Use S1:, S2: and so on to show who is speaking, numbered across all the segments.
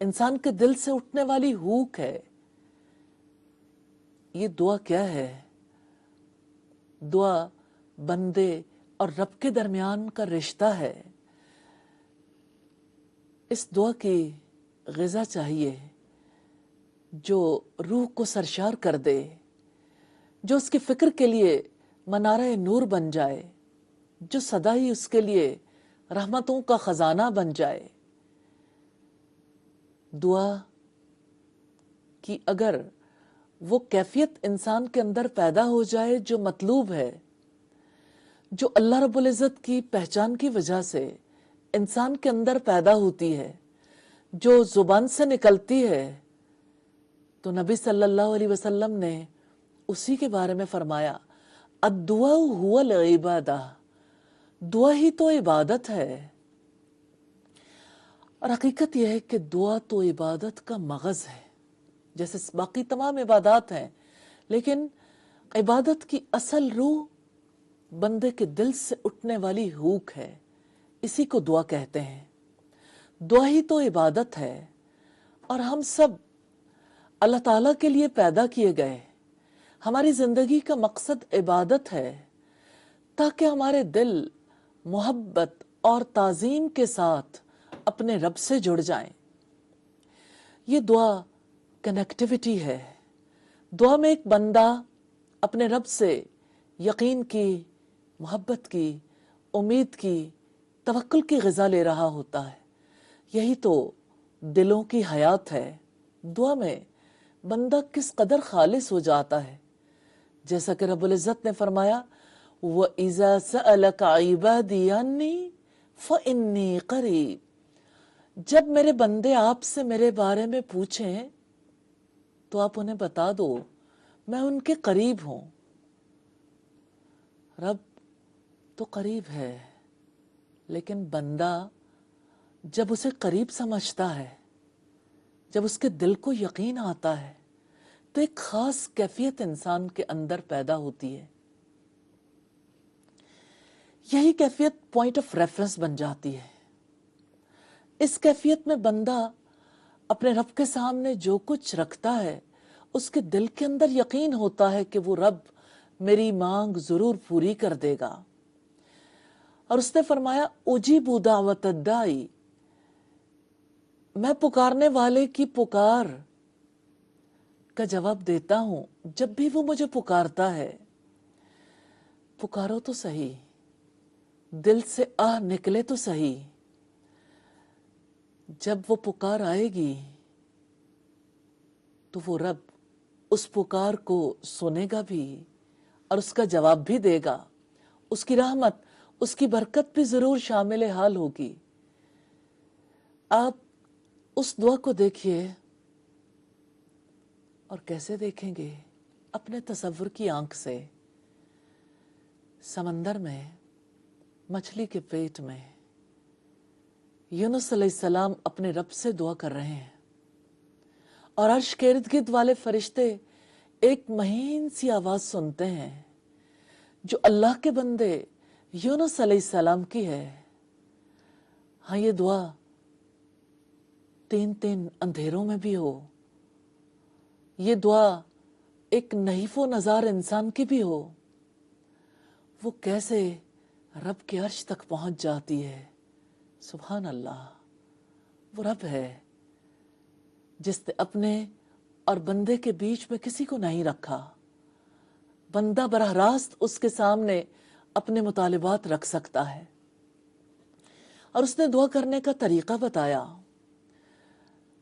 S1: انسان کے دل سے اٹھنے والی ہوک ہے۔ یہ دعا کیا ہے؟ دعا بندے اور رب کے درمیان کا رشتہ ہے۔ اس دعا کی غذا چاہیے جو روح کو سرشار کر دے، جو اس کی فکر کے لیے منارہ نور بن جائے، جو سدا ہی اس کے لیے رحمتوں کا خزانہ بن جائے۔ دعا کی اگر وہ کیفیت انسان کے اندر پیدا ہو جائے جو مطلوب ہے، جو اللہ رب العزت کی پہچان کی وجہ سے انسان کے اندر پیدا ہوتی ہے، جو زبان سے نکلتی ہے، تو نبی صلی اللہ علیہ وسلم نے اسی کے بارے میں فرمایا، الدعاء هو العبادہ، دعا ہی تو عبادت ہے۔ اور حقیقت یہ ہے کہ دعا تو عبادت کا مغز ہے، جیسے باقی تمام عبادات ہیں، لیکن عبادت کی اصل روح بندے کے دل سے اٹھنے والی ہوک ہے، اسی کو دعا کہتے ہیں۔ دعا ہی تو عبادت ہے، اور ہم سب اللہ تعالیٰ کے لیے پیدا کیے گئے، ہماری زندگی کا مقصد عبادت ہے، تاکہ ہمارے دل محبت اور تعظیم کے ساتھ اپنے رب سے جڑ جائیں۔ یہ دعا کنیکٹیوٹی ہے۔ دعا میں ایک بندہ اپنے رب سے یقین کی، محبت کی، امید کی، توکل کی غذا لے رہا ہوتا ہے۔ یہی تو دلوں کی حیات ہے۔ دعا میں بندہ کس قدر خالص ہو جاتا ہے، جیسا کہ رب العزت نے فرمایا، وَإِذَا سَأَلَكَ عِبَادِي عَنِّي فَإِنِّي قَرِيبٌ، جب میرے بندے آپ سے میرے بارے میں پوچھیں تو آپ انہیں بتا دو میں ان کے قریب ہوں۔ رب تو قریب ہے، لیکن بندہ جب اسے قریب سمجھتا ہے، جب اس کے دل کو یقین آتا ہے، تو ایک خاص کیفیت انسان کے اندر پیدا ہوتی ہے۔ یہی کیفیت پوائنٹ آف ریفرنس بن جاتی ہے۔ اس کیفیت میں بندہ اپنے رب کے سامنے جو کچھ رکھتا ہے، اس کے دل کے اندر یقین ہوتا ہے کہ وہ رب میری مانگ ضرور پوری کر دے گا۔ اور اس نے فرمایا، اجیب دعوت الدائی، میں پکارنے والے کی پکار کا جواب دیتا ہوں جب بھی وہ مجھے پکارتا ہے۔ پکارو تو صحیح، دل سے آہ نکلے تو صحیح۔ جب وہ پکار آئے گی تو وہ رب اس پکار کو سنے گا بھی اور اس کا جواب بھی دے گا۔ اس کی رحمت، اس کی برکت بھی ضرور شامل حال ہوگی۔ آپ اس دعا کو دیکھیے، اور کیسے دیکھیں گے؟ اپنے تصور کی آنکھ سے۔ سمندر میں، مچھلی کے پیٹ میں یونس علیہ السلام اپنے رب سے دعا کر رہے ہیں، اور عرش کے ارد گرد والے فرشتے ایک مہین سی آواز سنتے ہیں جو اللہ کے بندے یونس علیہ السلام کی ہے۔ ہاں، یہ دعا 3 اندھیروں میں بھی ہو، یہ دعا ایک نحیف و نزار انسان کی بھی ہو، وہ کیسے رب کے عرش تک پہنچ جاتی ہے۔ سبحان اللہ، وہ رب ہے جس نے اپنے اور بندے کے بیچ میں کسی کو نہیں رکھا۔ بندہ براہ راست اس کے سامنے اپنے مطالبات رکھ سکتا ہے، اور اس نے دعا کرنے کا طریقہ بتایا۔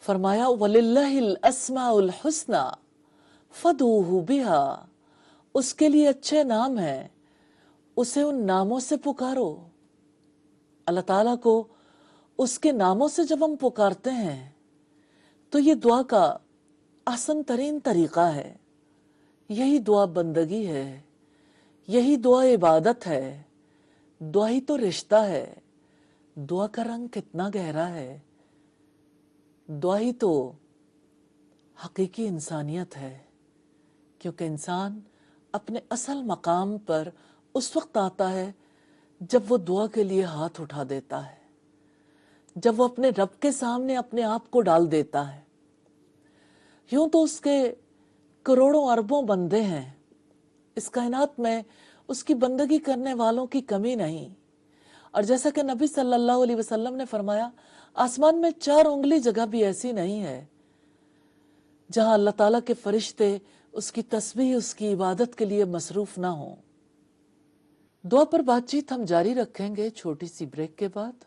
S1: فرمایا، وَلِلَّهِ الْأَسْمَاءُ الْحُسْنَى فَادْعُوهُ بِهَا، اس کے لیے اچھے نام ہیں، اسے ان ناموں سے پکارو۔ اللہ تعالیٰ کو اس کے ناموں سے جب ہم پکارتے ہیں تو یہ دعا کا احسن ترین طریقہ ہے۔ یہی دعا بندگی ہے، یہی دعا عبادت ہے، دعا ہی تو رشتہ ہے۔ دعا کا رنگ کتنا گہرا ہے، دعا ہی تو حقیقی انسانیت ہے، کیونکہ انسان اپنے اصل مقام پر اس وقت آتا ہے جب وہ دعا کے لیے ہاتھ اٹھا دیتا ہے، جب وہ اپنے رب کے سامنے اپنے آپ کو ڈال دیتا ہے۔ یوں تو اس کے کروڑوں اربوں بندے ہیں، اس کائنات میں اس کی بندگی کرنے والوں کی کمی نہیں، اور جیسا کہ نبی صلی اللہ علیہ وسلم نے فرمایا، آسمان میں 4 انگلی جگہ بھی ایسی نہیں ہے جہاں اللہ تعالیٰ کے فرشتے اس کی تسبیح، اس کی عبادت کے لیے مصروف نہ ہوں۔ دعا پر بات چیت ہم جاری رکھیں گے چھوٹی سی بریک کے بعد۔